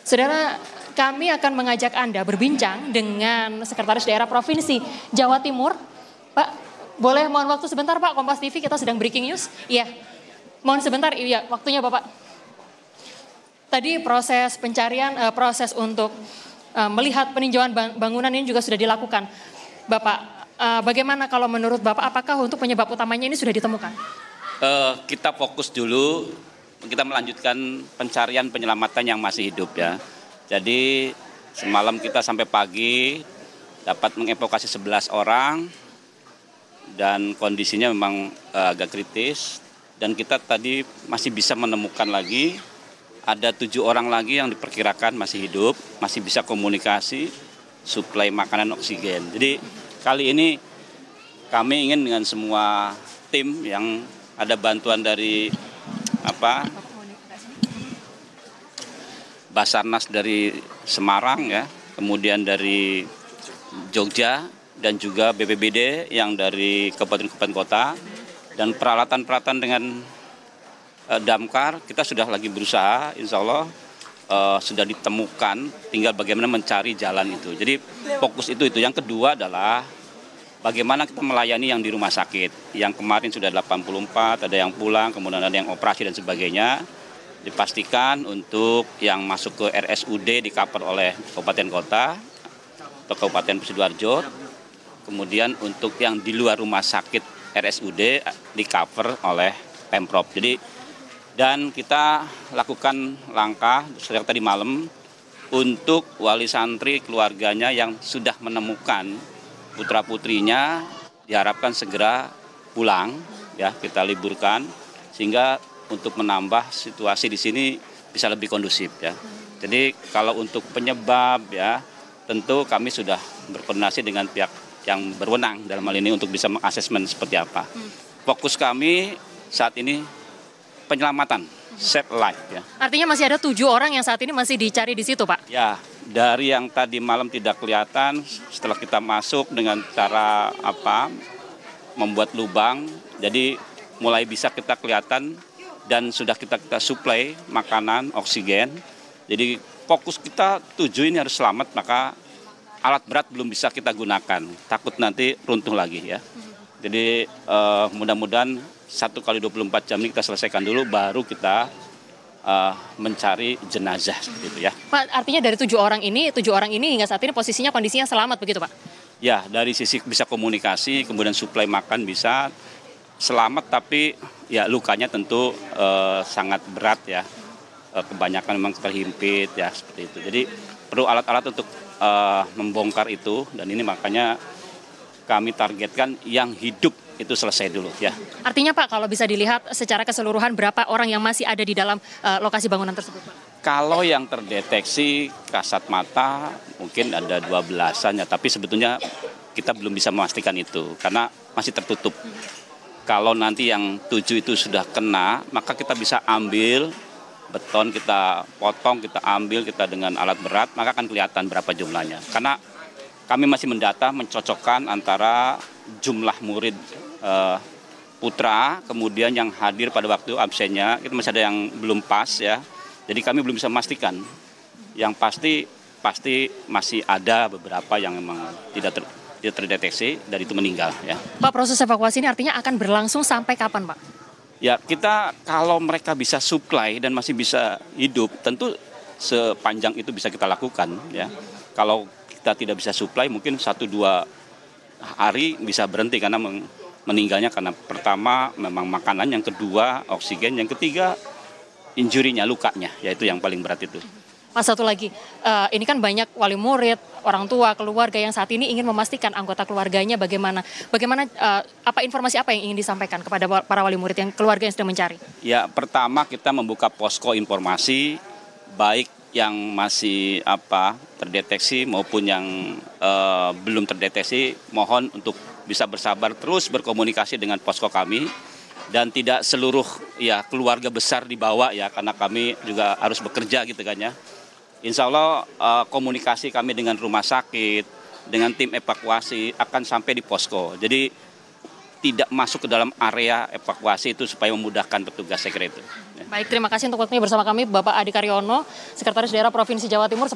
Saudara, kami akan mengajak Anda berbincang dengan Sekretaris Daerah Provinsi Jawa Timur. Pak, boleh mohon waktu sebentar Pak, Kompas TV kita sedang breaking news. Iya, mohon sebentar, iya waktunya Bapak. Tadi proses pencarian, proses untuk melihat peninjauan bangunan ini juga sudah dilakukan. Bapak, bagaimana kalau menurut Bapak, apakah untuk penyebab utamanya ini sudah ditemukan? Kita fokus dulu, kita melanjutkan pencarian penyelamatan yang masih hidup ya. Jadi semalam kita sampai pagi dapat mengevakuasi 11 orang dan kondisinya memang agak kritis. Dan kita tadi masih bisa menemukan lagi, ada 7 orang lagi yang diperkirakan masih hidup, masih bisa komunikasi, suplai makanan oksigen. Jadi kali ini kami ingin dengan semua tim yang ada bantuan dari Basarnas dari Semarang ya, kemudian dari Jogja dan juga BPBD yang dari kabupaten kota dan peralatan-peralatan dengan damkar kita sudah lagi berusaha, insya Allah sudah ditemukan, tinggal bagaimana mencari jalan itu. Jadi fokus itu. Yang kedua adalah bagaimana kita melayani yang di rumah sakit. Yang kemarin sudah 84, ada yang pulang, kemudian ada yang operasi dan sebagainya. Dipastikan untuk yang masuk ke RSUD di-cover oleh kabupaten kota atau Kabupaten Sidoarjo. Kemudian untuk yang di luar rumah sakit RSUD di-cover oleh Pemprov. Jadi dan kita lakukan langkah sejak tadi malam untuk wali santri keluarganya yang sudah menemukan putra-putrinya diharapkan segera pulang ya, kita liburkan sehingga untuk menambah situasi di sini bisa lebih kondusif ya. Jadi kalau untuk penyebab ya tentu kami sudah berkoordinasi dengan pihak yang berwenang dalam hal ini untuk bisa mengasesmen seperti apa. Fokus kami saat ini penyelamatan, save life ya. Artinya masih ada 7 orang yang saat ini masih dicari di situ Pak? Ya, dari yang tadi malam tidak kelihatan, setelah kita masuk dengan cara membuat lubang, jadi mulai bisa kita kelihatan dan sudah kita suplai makanan, oksigen. Jadi fokus kita 7 ini harus selamat, maka alat berat belum bisa kita gunakan, takut nanti runtuh lagi ya. Jadi mudah-mudahan 1 kali 24 jam ini kita selesaikan dulu, baru kita mencari jenazah seperti itu ya. Pak, artinya dari 7 orang ini hingga saat ini kondisinya selamat begitu Pak? Ya, dari sisi bisa komunikasi, kemudian suplai makan bisa selamat, tapi ya lukanya tentu sangat berat ya. Kebanyakan memang terhimpit ya seperti itu. Jadi perlu alat-alat untuk membongkar itu, dan ini makanya kami targetkan yang hidup itu selesai dulu ya. Artinya Pak, kalau bisa dilihat secara keseluruhan berapa orang yang masih ada di dalam lokasi bangunan tersebut Pak? Kalau yang terdeteksi kasat mata mungkin ada 12-an ya, tapi sebetulnya kita belum bisa memastikan itu karena masih tertutup. Kalau nanti yang 7 itu sudah kena, maka kita bisa ambil beton, kita potong, kita ambil, kita dengan alat berat, maka akan kelihatan berapa jumlahnya. Karena kami masih mendata, mencocokkan antara jumlah murid putra, kemudian yang hadir pada waktu absennya, itu masih ada yang belum pas ya. Jadi kami belum bisa memastikan. Yang pasti masih ada beberapa yang memang tidak terdeteksi dan itu meninggal ya. Pak, proses evakuasi ini artinya akan berlangsung sampai kapan Pak? Ya, kita kalau mereka bisa supply dan masih bisa hidup, tentu sepanjang itu bisa kita lakukan ya. Kalau kita tidak bisa supply, mungkin 1-2 hari bisa berhenti karena meninggalnya karena pertama memang makanan, yang kedua oksigen, yang ketiga injurinya, lukanya, yaitu yang paling berat itu. Mas, satu lagi, ini kan banyak wali murid, orang tua, keluarga yang saat ini ingin memastikan anggota keluarganya bagaimana informasi apa yang ingin disampaikan kepada para wali murid yang keluarga yang sedang mencari? Ya, pertama kita membuka posko informasi, baik yang masih terdeteksi maupun yang belum terdeteksi, mohon untuk bisa bersabar terus berkomunikasi dengan posko kami. Dan tidak seluruh ya keluarga besar dibawa ya, karena kami juga harus bekerja gitu kan ya. Insya Allah komunikasi kami dengan rumah sakit, dengan tim evakuasi akan sampai di posko. Jadi tidak masuk ke dalam area evakuasi itu supaya memudahkan petugas, saya kira itu. Baik, terima kasih untuk waktunya bersama kami Bapak Adi Karyono, Sekretaris Daerah Provinsi Jawa Timur.